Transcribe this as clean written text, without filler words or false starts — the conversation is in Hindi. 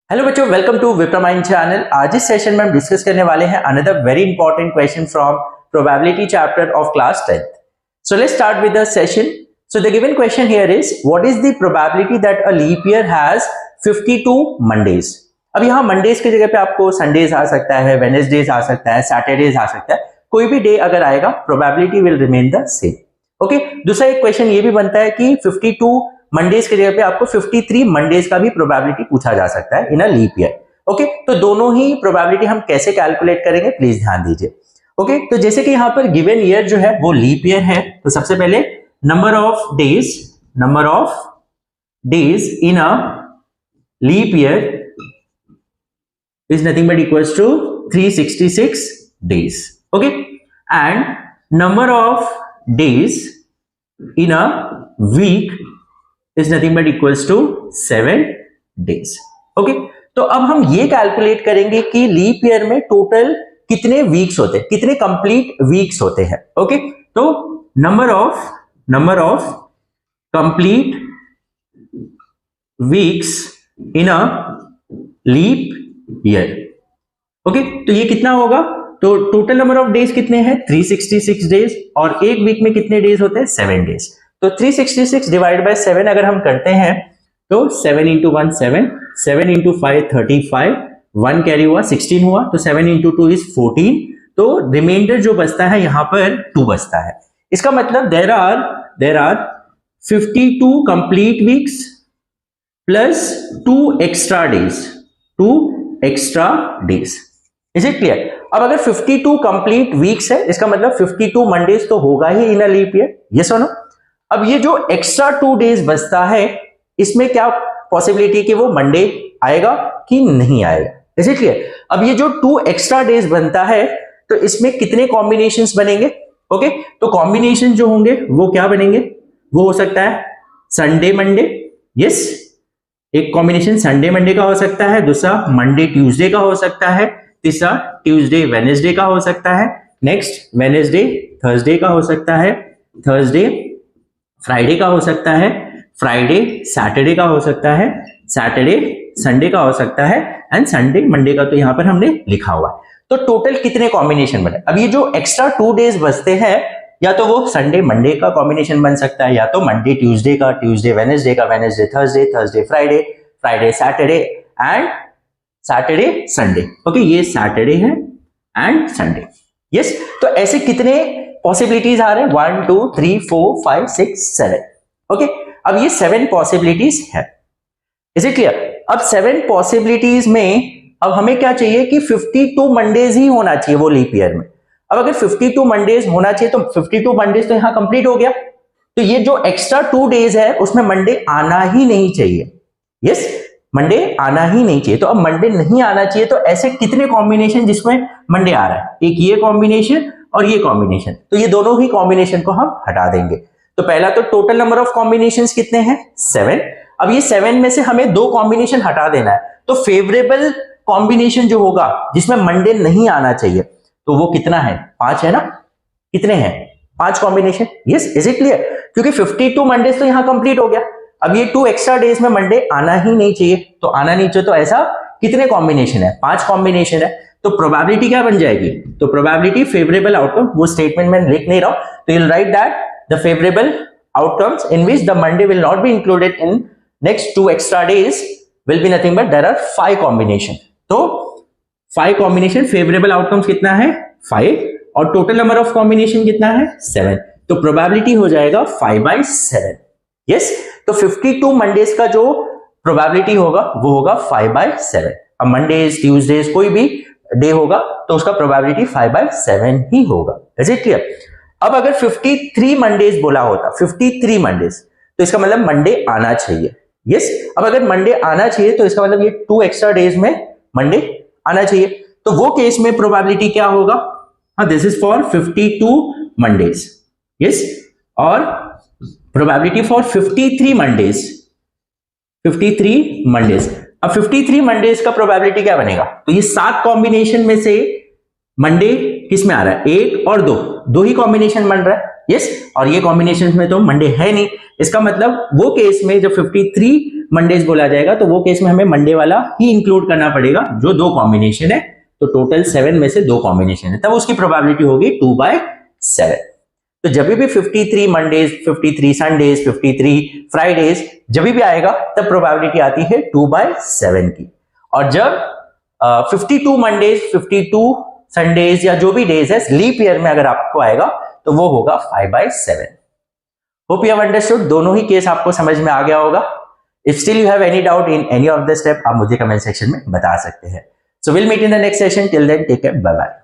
हेलो बच्चों, वेलकम टू विप्रामाइंड चैनल। आज इस सेशन में हम डिस्कस करने वाले हैं another very important question from probability chapter of class 10th। So let's start with the session. So the given question here is what is the probability that a leap year has 52 Mondays. अब यहाँ मंडेज की जगह पे आपको संडेज आ सकता है, वेडनेसडेज आ सकता है, सैटरडेज आ सकता है, कोई भी डे अगर आएगा probability will remain the same. Okay, दूसरा एक क्वेश्चन ये भी बनता है कि 52 मंडेज की जगह पे आपको 53 मंडेज का भी प्रोबेबिलिटी पूछा जा सकता है इन अ लीप ईयर। ओके, तो दोनों ही प्रोबेबिलिटी हम कैसे कैलकुलेट करेंगे प्लीज ध्यान दीजिए। ओके, तो जैसे कि यहाँ पर गिवन ईयर जो है वो लीप ईयर है, तो सबसे पहले number of days in a leap year is nothing but equals to 366 days. Okay, and number of days in a week is nothing but equals to 7 days. Okay, तो अब हम ये कैलकुलेट करेंगे कि लीप ईयर में टोटल कितने वीक्स होते हैं, कितने कंप्लीट वीक्स होते हैं। ओके, तो number of complete weeks in a leap year. Okay, तो ये कितना होगा, तो टोटल नंबर ऑफ डेज कितने हैं 366 डेज, और एक वीक में कितने डेज होते हैं 7 डेज। तो 366 डिवाइड बाय 7 अगर हम करते हैं तो 7 इंटू 1 7, 7 इंटू 5 35, 1 कैरी हुआ 16 हुआ, तो 7 इंटू 2 इज 14। तो रिमाइंडर जो बचता है यहां पर 2 बचता है। इसका मतलब there are 52 complete weeks plus 2 extra days. Is it clear? अब अगर 52 कंप्लीट वीक्स है, इसका मतलब 52 मंडेज तो होगा ही इन अ लीप ईयर, यस और नो। अब ये जो एक्स्ट्रा 2 डेज बचता है, इसमें क्या पॉसिबिलिटी कि वो मंडे आएगा कि नहीं आएगा? Is it clear? अब ये जो 2 एक्स्ट्रा डेज बनता है, तो इसमें कितने कॉम्बिनेशंस बनेंगे? ओके, तो कॉम्बिनेशन जो होंगे वो क्या बनेंगे? वो हो सकता है संडे मंडे, यस, एक कॉम्बिनेशन संडे मंडे का हो सकता है, दूसरा मंडे ट्यूसडे का हो सकता है, तीसरा ट्यूसडे वेडनेसडे का हो सकता है, नेक्स्ट वेडनेसडे थर्सडे का हो सकता है, थर्सडे फ्राइडे का हो सकता है, फ्राइडे सैटरडे का हो सकता है, सैटरडे संडे का हो सकता है, एंड संडे मंडे का तो यहां पर हमने लिखा हुआ है। तो टोटल कितने कॉम्बिनेशन बने? अब ये जो एक्स्ट्रा 2 डेज बचते हैं, या तो वो संडे मंडे का कॉम्बिनेशन बन सकता है, या तो मंडे ट्यूसडे का, ट्यूसडे वेडनेसडे का, Wednesday Thursday, Thursday Friday, Friday Saturday, and Saturday Sunday. Okay, ये सैटरडे है एंड संडे, यस। तो ऐसे कितने पॉसिबिलिटीज आ रहे हैं? 1 2 3 4 5 6 7। ओके, अब ये 7 पॉसिबिलिटीज है। Is it clear? अब 7 पॉसिबिलिटीज में अब हमें क्या चाहिए कि 52 मंडेज ही होना चाहिए वो लीप ईयर में। अब अगर 52 मंडेज होना चाहिए तो 52 मंडेज तो यहां कंप्लीट हो गया, तो ये जो एक्स्ट्रा 2 डेज है उसमें मंडे आना ही नहीं चाहिए, यस, मंडे आना ही नहीं चाहिए। तो अब मंडे नहीं आना चाहिए, तो ऐसे कितने कॉम्बिनेशन जिसमें मंडे आ रहा है? एक ये कॉम्बिनेशन और ये कॉम्बिनेशन, तो ये दोनों ही कॉम्बिनेशन को हम हटा देंगे। तो पहला तो टोटल नंबर ऑफ कॉम्बिनेशंस कितने हैं 7। अब ये 7 में से हमें 2 कॉम्बिनेशन हटा देना है, तो फेवरेबल कॉम्बिनेशन जो होगा जिसमें मंडे नहीं आना चाहिए, तो वो कितना है? 5 है ना? कितने हैं? 5 combination, yes. Is it clear? क्योंकि 52 मंडेज तो यहां कंप्लीट हो गया। अब ये 2 एक्स्ट्रा डेज में मंडे आना ही नहीं चाहिए, तो आना नहीं चाहिए, तो ऐसा कितने कॉम्बिनेशन है? 5 कॉम्बिनेशन है। तो प्रोबेबिलिटी क्या बन जाएगी? तो प्रोबेबिलिटी फेवरेबल आउटकम, वो स्टेटमेंट में लिख नहीं रहा हूं, तो you will write that the favourable outcomes in which the Monday will not be included in next 2 extra days will be nothing but there are 5 combination. तो 5 कॉम्बिनेशन, फेवरेबल आउटकम्स कितना है 5, और टोटल नंबर ऑफ कॉम्बिनेशन कितना है 7। तो प्रोबेबिलिटी हो जाएगा 5/7, यस। तो 52 मंडेज का जो प्रोबेबिलिटी होगा वो होगा 5/7। अब मंडेज ट्यूसडेज कोई भी डे होगा तो उसका प्रोबेबिलिटी 5/7 ही होगा। Is it clear? अब अगर 53 मंडेज बोला होता, 53 मंडेज, तो इसका मतलब मंडे आना चाहिए, यस। अब अगर मंडे आना चाहिए तो इसका मतलब ये 2 एक्स्ट्रा डेज में मंडे आना चाहिए, तो वो केस में प्रोबेबिलिटी क्या होगा? हाँ, this is for 52 Mondays, yes. और प्रोबेबिलिटी फॉर 53 मंडेज, 53 मंडेज। अब 53 मंडेज का प्रोबेबिलिटी क्या बनेगा? तो ये 7 कॉम्बिनेशन में से मंडे किस में आ रहा है? 1 और 2 ही कॉम्बिनेशन बन रहा है, यस और ये कॉम्बिनेशन में तो मंडे है नहीं, इसका मतलब वो केस में जब 53 मंडेज बोला जाएगा तो वो केस में हमें मंडे वाला ही इंक्लूड करना पड़ेगा जो 2 कॉम्बिनेशन है, तो टोटल 7 में से 2 कॉम्बिनेशन है, तब उसकी प्रोबेबिलिटी होगी 2/7। तो जब भी 53 मंडेज, 53 संडेज, 53 फ्राइडेज जब भी आएगा तब प्रोबेबिलिटी आती है 2/7 की। और जब 52 मंडेज, 52 संडेज या जो भी डेज है लीप ईयर में अगर आपको आएगा तो वो होगा 5/7। होप यू हैव अंडरस्टूड, दोनों ही केस आपको समझ में आ गया होगा। If still you have any doubt in any of the step आप मुझे कमेंट सेक्शन में बता सकते हैं। So will meet in the next session, till then take care, bye bye.